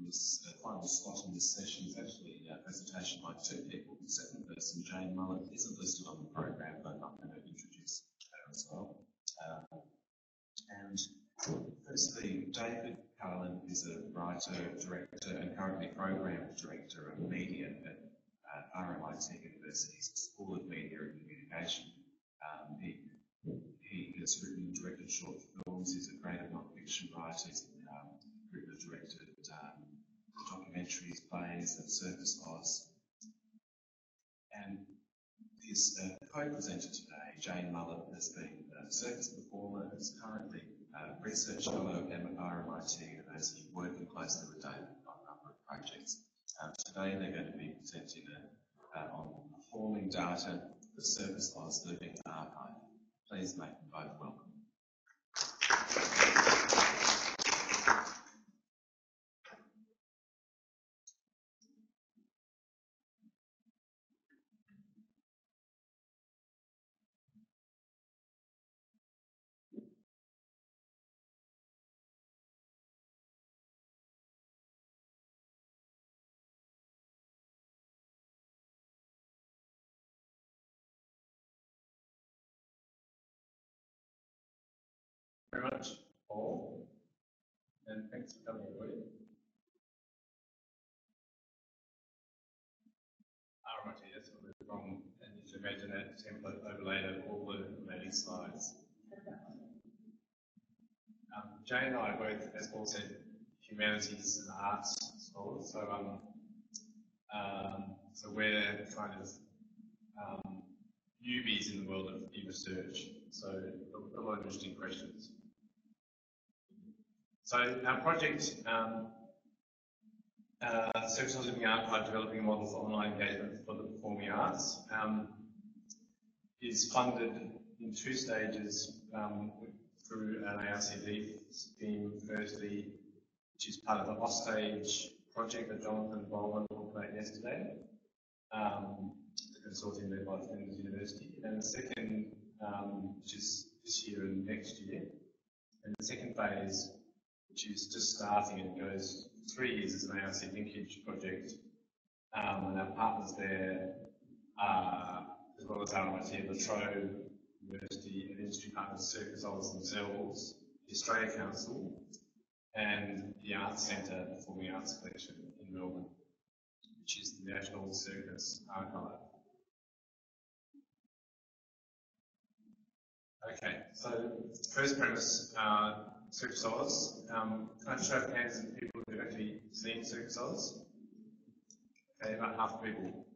this final slot in this session is actually a presentation by two people. The second person, Jane Mullet, isn't listed on the program, but I'm going to introduce her as well. And firstly, David Carlin is a writer, director, and currently program director of media at RMIT University's School of Media and Communication. He has written and directed short films. He's a creative non-fiction writer. He's written and directed documentaries, plays, and Circus Oz. And his co-presenter today, Jane Mullet, has been a circus performer, is currently a research fellow at RMIT University, working closely with David on a number of projects. Today they're going to be presenting on performing data, the Circus Oz Living Archive. Please make them both welcome. Very much, Paul, and thanks for coming, everybody. RMIT, that's what we're from, and you can imagine that template overlaid over all the remaining slides. Jane and I are both, as Paul said, humanities and arts scholars, so we're kind of newbies in the world of e-research, so a lot of interesting questions. So our project, Circus Oz Living Archive, developing a model for online engagement for the performing arts, is funded in two stages through an ARCD scheme, firstly, which is part of the Offstage project that Jonathan Bowman talked about yesterday, the consortium led by Flinders University, and the second, which is this year and next year, and the second phase, which is just starting and goes 3 years as an ARC linkage project, and our partners there are, as well as RMIT, La Trobe University, and industry partners Circus Oz themselves, the Australia Council, and the Arts Centre Performing Arts Collection in Melbourne, which is the National Circus Archive. Okay, so first premise, Circus Oz. Can I just show of hands of people who have actually seen Circus Oz? Okay, about half the people.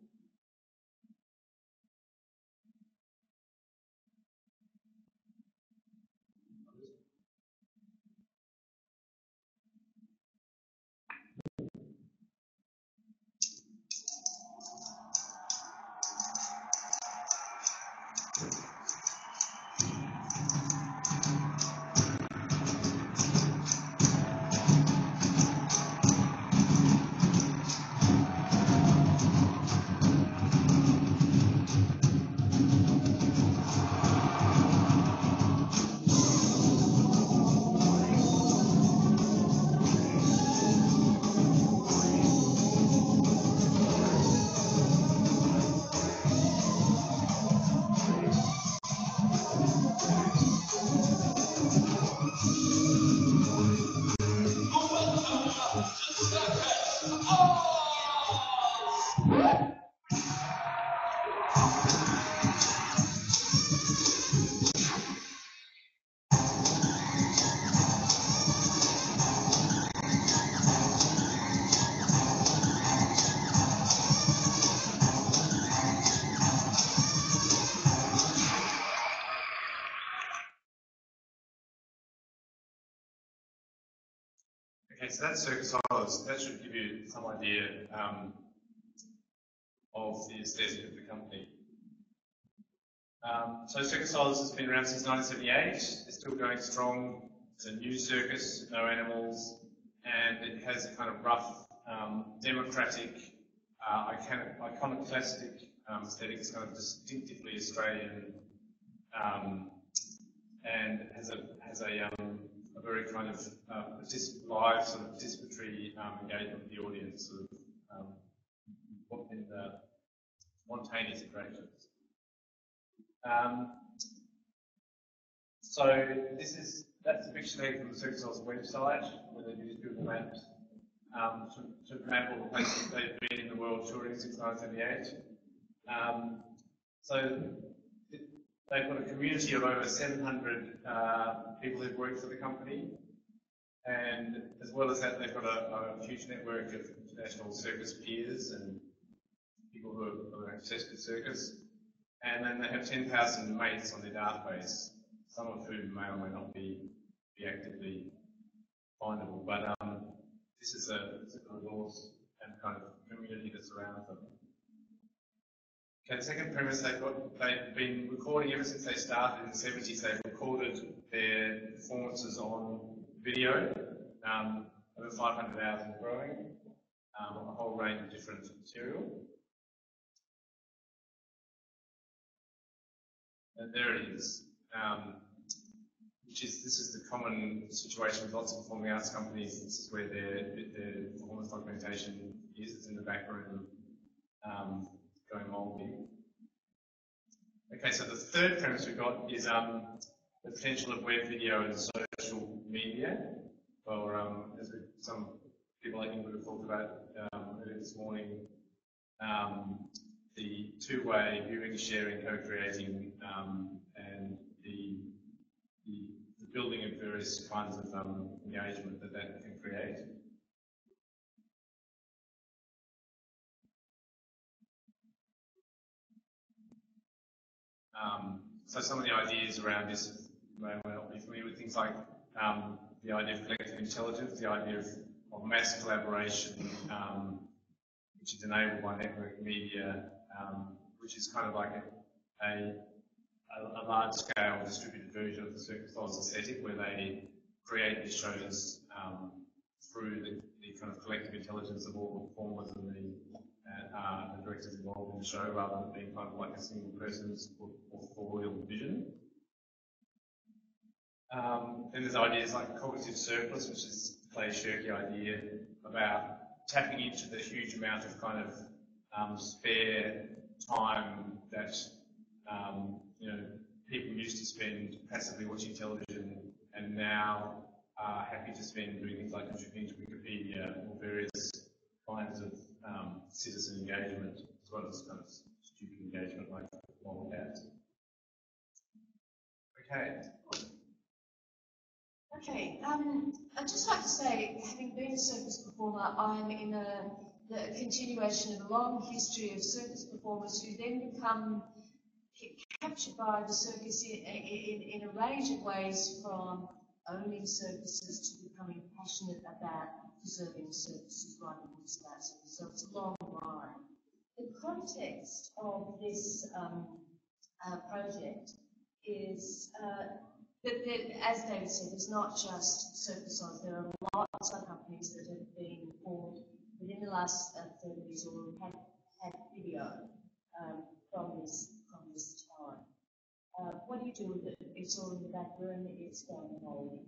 Okay, so that's Circus Oz. That should give you some idea of the aesthetic of the company. So Circus Oz has been around since 1978. It's still going strong. It's a new circus, no animals, and it has a kind of rough, democratic, iconoclastic aesthetic. It's kind of distinctively Australian, and has a very kind of live sort of participatory engagement with the audience, sort of in the spontaneous interactions. So that's a picture taken from the Circus website, where they use Google Maps to map all the places they've been in the world touring since 1978. So they've got a community of over 700 people who've worked for the company, and as well as that, they've got a huge network of international circus peers and people who are obsessed with circus. And then they have 10,000 mates on their database, some of whom may or may not be actively findable. But this is a resource and kind of community that surrounds them. Okay, the second premise they've been recording ever since they started in the 70s. They've recorded their performances on video, over 500 hours and growing, on a whole range of different material. And there it is, this is the common situation with lots of performing arts companies. This is where their performance documentation is. It's in the back room, going moldy. Okay, so the third premise we've got is the potential of web video and social media. Or as some people I think would have talked about earlier this morning, the two-way viewing, sharing, co-creating, and the building of various kinds of engagement that can create. So some of the ideas around this may not be familiar with things like the idea of collective intelligence, the idea of mass collaboration, which is enabled by network media, which is kind of like a large-scale distributed version of the Circus aesthetic, where they create the shows through the kind of collective intelligence of all the performers and the directors involved in the show, rather than being kind of like a single person's authorial vision. Then there's ideas like cognitive surplus, which is Clay Shirky idea about tapping into the huge amount of kind of spare time that people used to spend passively watching television, and now are happy to spend doing things like contributing to Wikipedia or various kinds of citizen engagement, as well as kind of stupid engagement like Mullet. Okay. Okay, I'd just like to say, having been a circus performer, I'm in the continuation of a long history of circus performers who then become captured by the circus in a range of ways, from owning circuses to becoming passionate about preserving circuses, writing books about circuses. So it's a long line. The context of this project is that, as David said, it's not just Circus Oz. There are lots of companies that have been formed within the last 30 years or have had video from this time. What do you do with it? It's all in the back room, it's going moldy.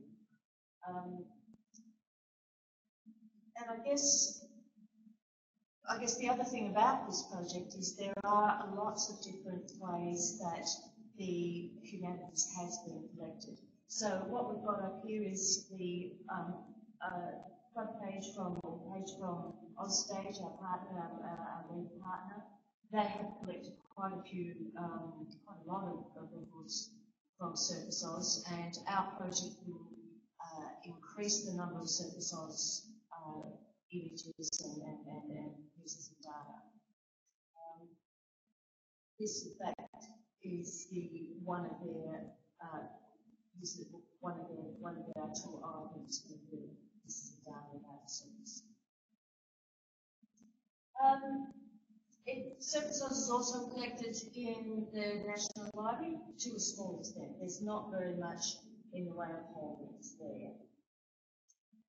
And I guess the other thing about this project is there are lots of different ways that the humanities has been collected. So what we've got up here is the front page from Ozstage, our partner, our lead partner. They have collected quite a lot of records from Circus Oz, and our project will increase the number of Circus Oz images and pieces of data. This, in fact, is one of their actual items with the pieces of data about the circus. Circus Oz is also collected in the National Library to a small extent. There's not very much in the way of holdings there.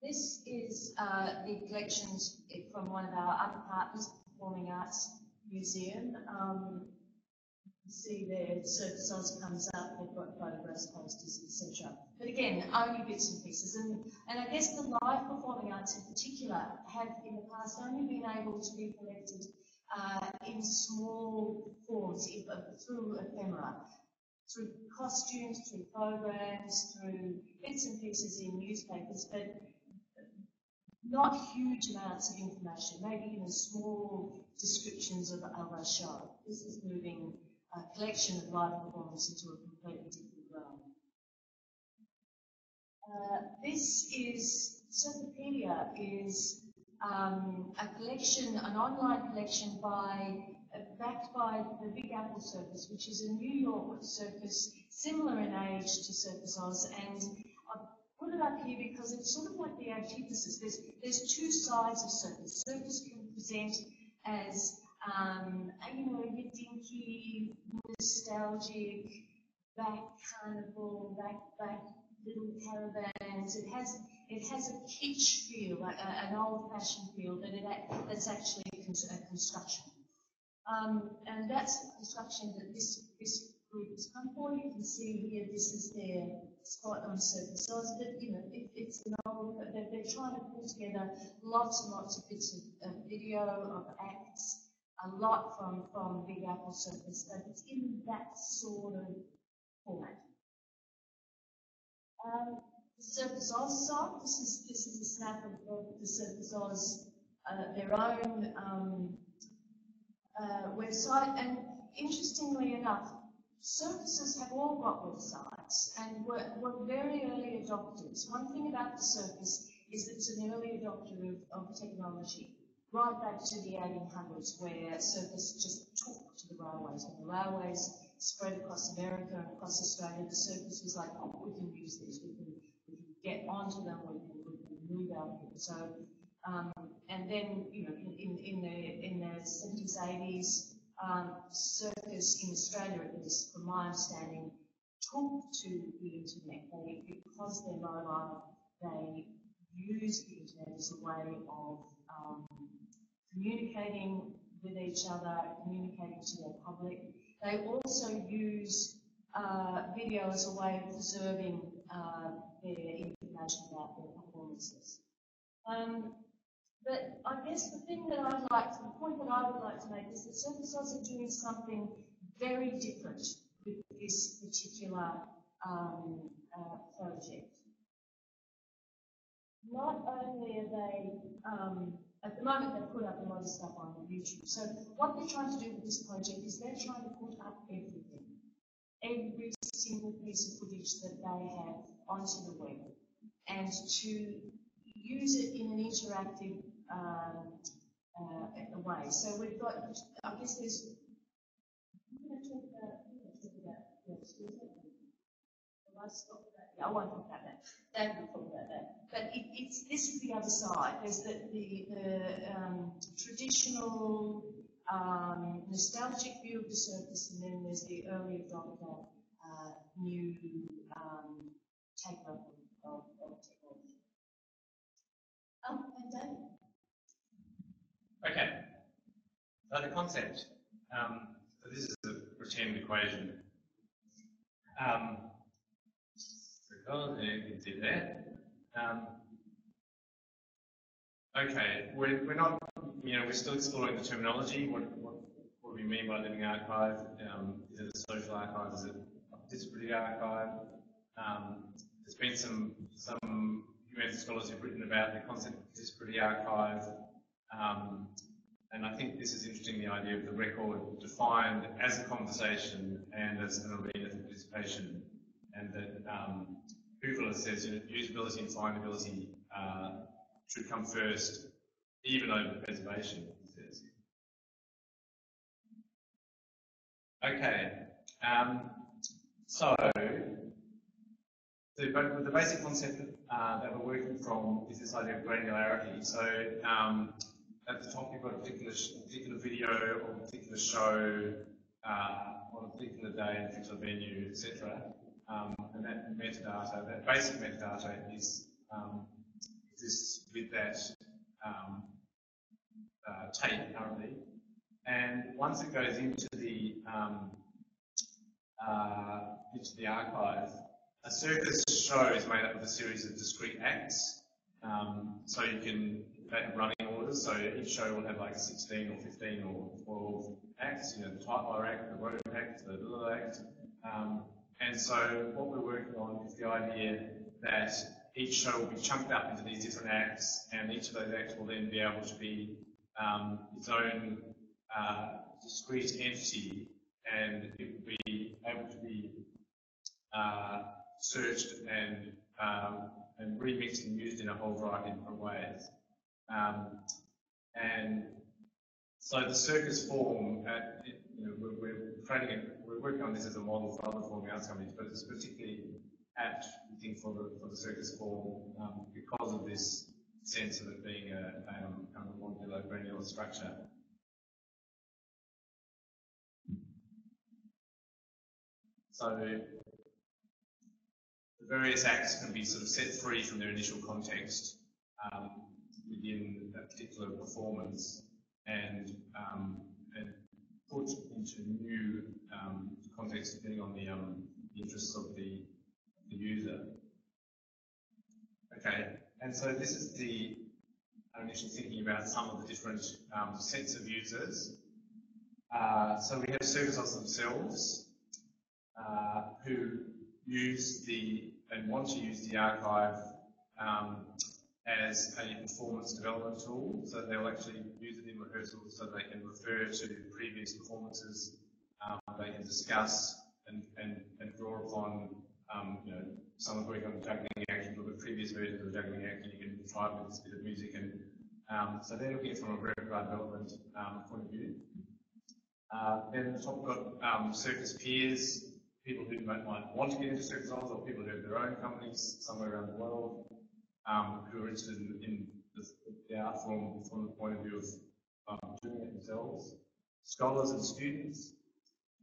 This is the collections from one of our other partners, the Performing Arts Museum. You see there, Circus Oz comes up, they've got photographs, posters, etc. But again, only bits and pieces. And I guess the live performing arts in particular have in the past only been able to be collected in small forms through ephemera, through costumes, through programs, through bits and pieces in newspapers, but not huge amounts of information, maybe small descriptions of a show. This is moving a collection of live performance into a completely different realm. Circopedia is a collection, an online collection backed by the Big Apple Circus, which is a New York circus, similar in age to Circus Oz, and I've put it up here because it's sort of like the antithesis. There's two sides of circus. Circus can present as your dinky, nostalgic, back carnival, back little caravans. It has a kitsch feel, an old-fashioned feel, but that's actually a construction. And that's the construction that this group has come for. You can see here, this is their spot on Circus Oz, but it's an old, they're trying to pull together lots and lots of bits of video, of acts, a lot from Big Apple Circus, but it's in that sort of format. The Circus Oz site, this is a snap of the Circus Oz, their own website, and interestingly enough, circuses have all got websites and were very early adopters. One thing about the circus is that it's an early adopter of technology, right back to the 1800s, where circus just took to the railways. When the railways spread across America and across Australia, the circus was like, oh, we can use these, we can get onto them, we can move out here. So, and then, in the 70s, 80s, circus in Australia, at least from my understanding, took to the internet. Because they're mobile, they use the internet as a way of communicating with each other, communicating to their public. They also use video as a way of preserving their information about their performances. But I guess the point that I would like to make is that Circus Oz are doing something very different with this particular project. Not only are they, at the moment they've put up a lot of stuff on YouTube, so what they're trying to do with this project is they're trying to put up everything, every single piece of footage that they have onto the web, and to use it in an interactive way. So we've got, I guess there's, I'm going to talk about, I won't talk about that. David will talk about that. But this is the other side. There's the traditional nostalgic view of the circus, and then there's the early adopter new take-up of technology. And David. Okay. So the concept. So this is a pretend equation. You can see there. Okay, we're not, we're still exploring the terminology. What do we mean by living archive? Is it a social archive? Is it a participatory archive? There's been some US scholars who've written about the concept of participatory archive. And I think this is interesting, the idea of the record defined as a conversation and as an arena for participation. And that Hoover says usability and findability should come first, even over preservation, he says. Okay, so the basic concept that we're working from is this idea of granularity. So at the top you've got a particular video or a particular show on a particular day in a particular venue, etc. And that metadata, that basic metadata exists with that tape currently. And once it goes into the into the archive. A circus show is made up of a series of discrete acts. So you can, they have running orders, so each show will have like 16 or 15 or 12 acts, you know, the tightwire act, the rope act, the little act. And so what we're working on is the idea that each show will be chunked up into these different acts, and each of those acts will then be able to be its own discrete entity, and it will be able to be searched and remixed and used in a whole variety of different ways. And so the circus form, you know, we're working on this as a model for other performing arts companies, but it's particularly apt, I think, for the circus form because of this sense of it being a kind of modular, granular structure. So the various acts can be sort of set free from their initial context within that particular performance and put into new context depending on the interests of the user. Okay, and so this is the initial thinking about some of the different sets of users. So we have circusos themselves who use and want to use the archive as a performance development tool. So they'll actually use it in rehearsals so they can refer to previous performances, they can discuss and draw upon, you know, someone's working on the juggling act, you look at previous versions of the juggling act and you can try it with this bit of music. And so they're looking at it from a repertoire development point of view. Then at the top we've got circus peers, people who might want to get into circus or people who have their own companies somewhere around the world, who are interested in the art form from the point of view of doing it themselves, scholars and students,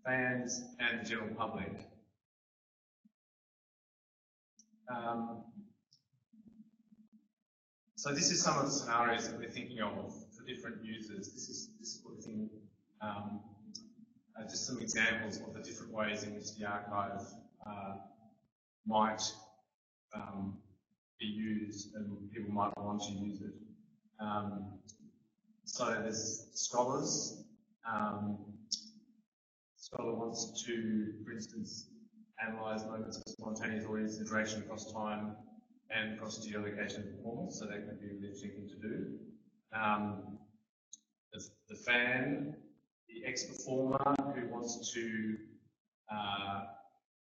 fans, and the general public. So this is some of the scenarios that we're thinking of for different users. This is what we think, just some examples of the different ways in which the archive might be used and people might want to use it. So there's scholars. Scholar wants to, for instance, analyse moments of spontaneous audience interaction across time and across geolocation and performance, so that could be a really interesting thing to do. The fan, the ex-performer who wants to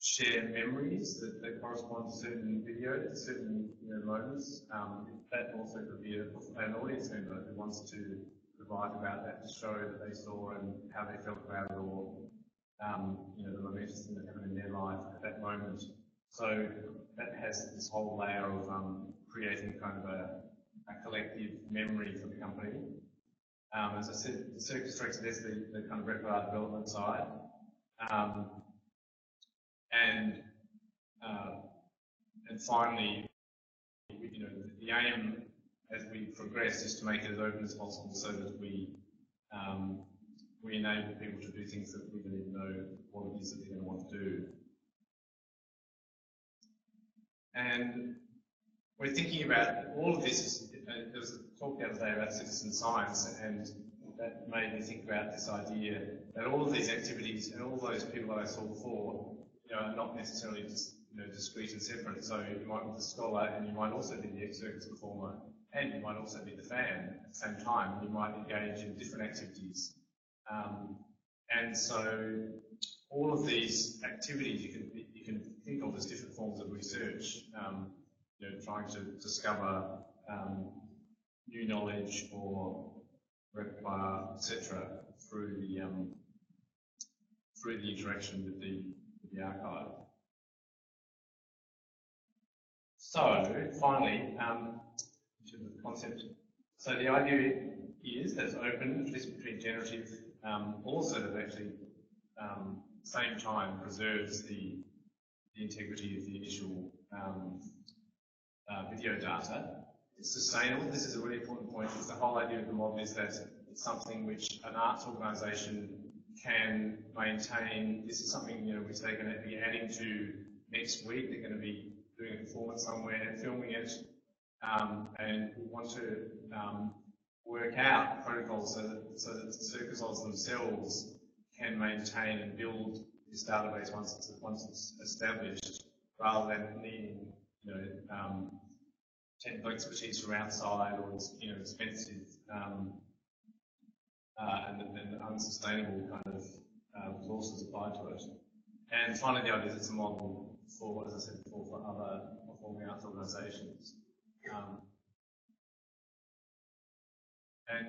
share memories that correspond to certain videos, certain moments. That also could be an audience member who wants to write about that, to show that they saw and how they felt about it, or the momentous thing that happened in their life at that moment. So that has this whole layer of creating kind of a collective memory for the company. As I said, the circus director, there's the kind of repertoire development side. And finally, the aim as we progress is to make it as open as possible, so that we enable people to do things that we don't even know what it is that they're going to want to do. And we're thinking about all of this. There was a talk the other day about citizen science, and that made me think about this idea that all of these activities and all those people that I saw before, are not necessarily just discrete and separate. So you might be the scholar, and you might also be the ex-circus performer, and you might also be the fan at the same time. You might engage in different activities, and so all of these activities you can think of as different forms of research. Trying to discover new knowledge or repertoire, etc., through the interaction with the archive. So finally, in terms of the concept, so the idea is that it's open, this between generative, also that actually same time preserves the integrity of the initial video data. It's sustainable. This is a really important point, because the whole idea of the model is that it's something which an arts organisation can maintain. This is something, you know, which they're going to be adding to next week. They're going to be doing a performance somewhere and filming it, and we want to work out protocols so that the circuses themselves can maintain and build this database once it's established, rather than needing, you know, technical expertise from outside, or, you know, expensive and unsustainable kind of resources applied to it. And finally, the idea is it's a model for, as I said before, for other performing arts organisations. And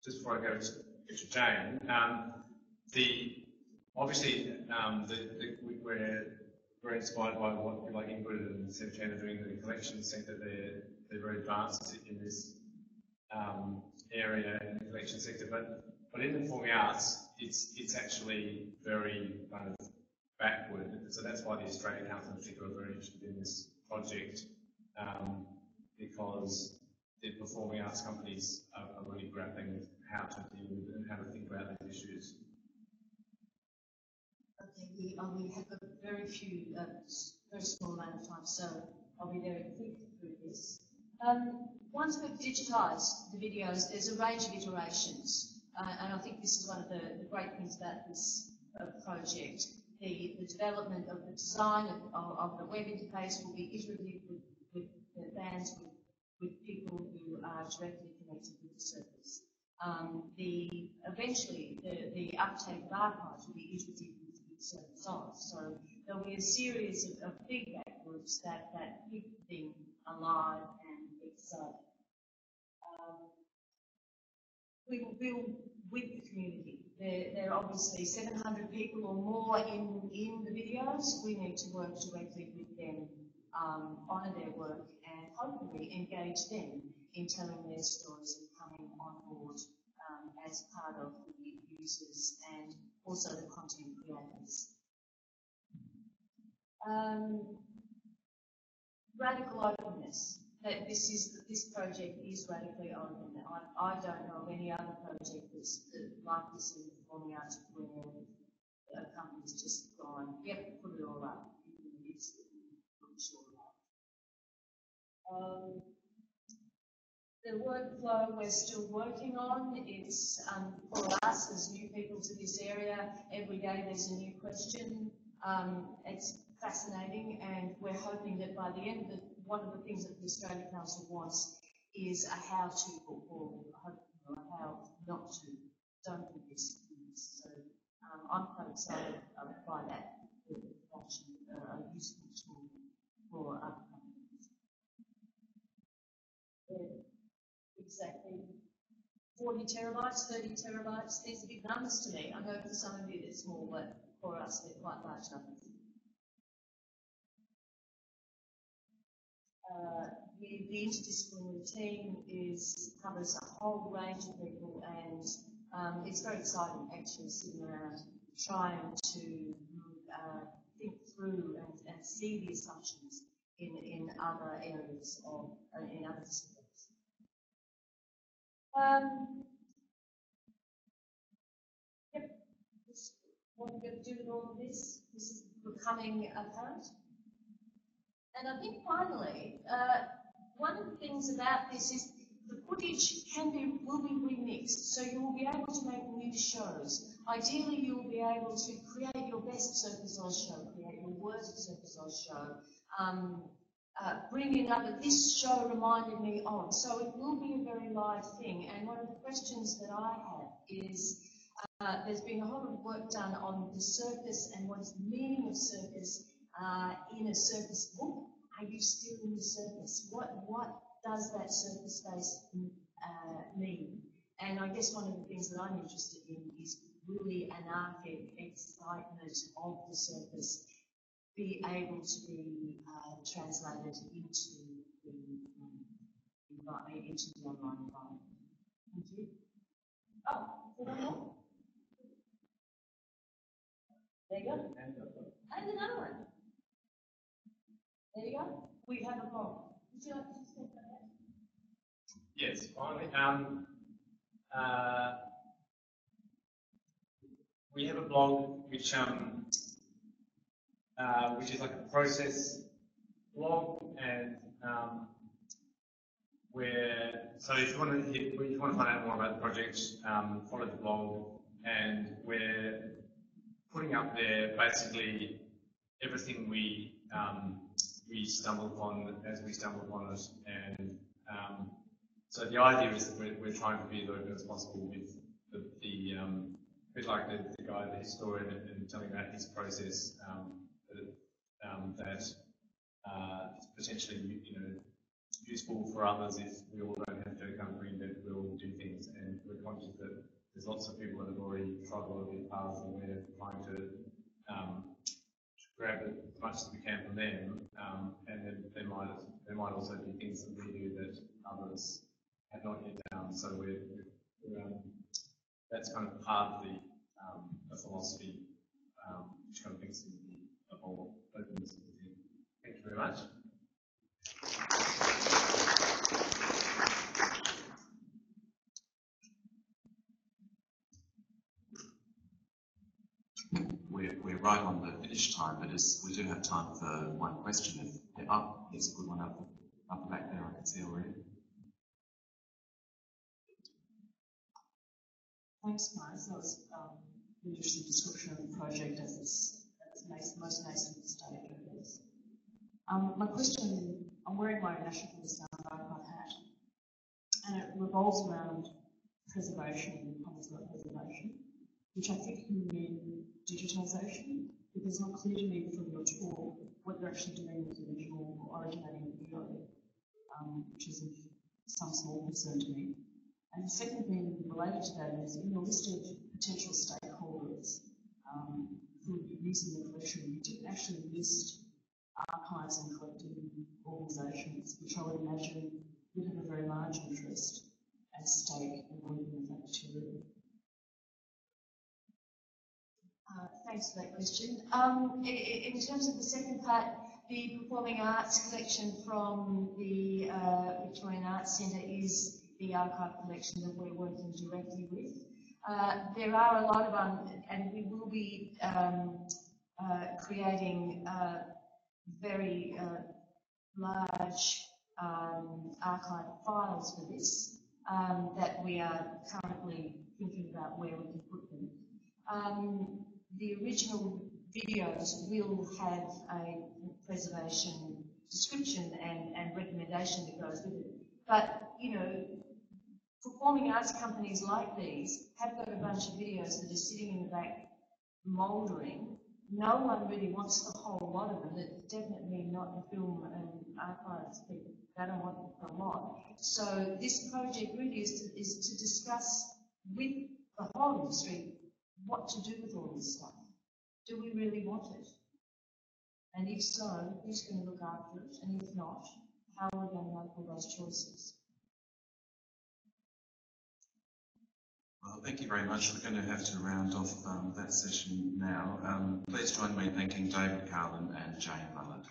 just before I go to Jane, we're inspired by what, like, Ingrid and Sevchan are doing in the collection sector. They're very advanced in this area in the collection sector, but in the performing arts, it's actually very kind of backward. So that's why the Australian Council in particular are very interested in this project, because the performing arts companies are really grappling with how to deal with and how to think about these issues. Okay, we have a very small amount of time, so I'll be very quick through this. Once we've digitised the videos, there's a range of iterations, and I think this is one of the great things about this project. The development of the design of the web interface will be iterative with the bands, with people who are directly connected with the Circus. Eventually, the uptake of archives will be iterative with Circus on. So there'll be a series of feedback groups that keep the thing alive and exciting. We will build with the community. There are obviously 700 people or more in the videos. We need to work directly with them, honour their work, and hopefully engage them in telling their stories and coming on board as part of the users and also the content creators. Radical openness. That this project is radically open. I don't know of any other project that's like this in the performing arts where a company's just gone, yep, put it all up. It's pretty sure up. The workflow we're still working on. It's for us as new people to this area. Every day there's a new question. It's fascinating, and we're hoping that by the end of one of the things that the Australian Council wants is a how-to book, or how not to. Don't do this. So I'm quite excited by that. It's actually a useful tool for other companies. Exactly. 40 terabytes, 30 terabytes. These are big numbers to me. I know for some of you they're small, but for us they're quite large numbers. The interdisciplinary team covers a whole range of people, and it's very exciting actually sitting around trying to think through and see the assumptions in other areas in other disciplines. Yep. What we're going to do with all of this is becoming apparent. And I think finally, one of the things about this is the footage will be remixed, so you will be able to make new shows. Ideally, you will be able to create your best Circus Oz show, create your worst Circus Oz show, bring in other, this show reminded me of. So it will be a very live thing. And one of the questions that I have is, there's been a whole lot of work done on the circus and what is the meaning of circus in a circus book. Are you still in the circus? What does that circus space mean? And I guess one of the things that I'm interested in is really anarchic excitement of the circus be able to be translated into the online environment. Thank you. Oh, one more. There you go. And another one. There you go. We have a poem. Would you like to talk about that? Yes, finally. we have a blog which is like a process blog, and so if you want to find out more about the project, follow the blog, and we're putting up there basically everything we stumble upon as we stumble upon it, and so the idea is that we're trying to be as open as possible with a bit like the guy, the historian, and telling about his process, that it's potentially useful for others if we all don't have to kind of reinvent the wheel and do things, and we're conscious that there's lots of people that have already tried all of these paths, and we're trying to grab as much as we can from them, and then there might also be things that we do that others have not yet done. So that's kind of part of the philosophy, which kind of thinks in the whole openness of the thing. Thank you very much. We're right on the finish time, but we do have time for one question. There's a good one up the back there, I can see already. Thanks, guys. That was an interesting description of the project as it's most nascent stage, I guess. My question, I'm wearing my National Archive hat, and it revolves around preservation and commons law preservation, which I think you mean digitisation, because it's not clear to me from your talk what you're actually doing with the original or originating video, which is of some small concern to me. And the second thing related to that is, in your list of potential stakeholders who would be using the collection, you didn't actually list archives and collecting organisations, which I would imagine would have a very large interest and stake in working with that material. Thanks for that question. In terms of the second part, the performing arts collection from the Victorian Arts Centre is the archive collection that we're working directly with. There are a lot of, and we will be creating very large archive files for this that we are currently thinking about where we can put them. The original videos will have a preservation description and recommendation that goes with it. But, performing arts companies like these have got a bunch of videos that are sitting in the back mouldering. No one really wants the whole lot of them. It's definitely not the film and archives people. They don't want a lot. So this project really is to discuss with the whole industry what to do with all this stuff. Do we really want it? And if so, who's going to look after it? And if not, how are we going to make all those choices? Well, thank you very much. We're going to have to round off that session now. Please join me in thanking David, Carlin and Jane Mullet.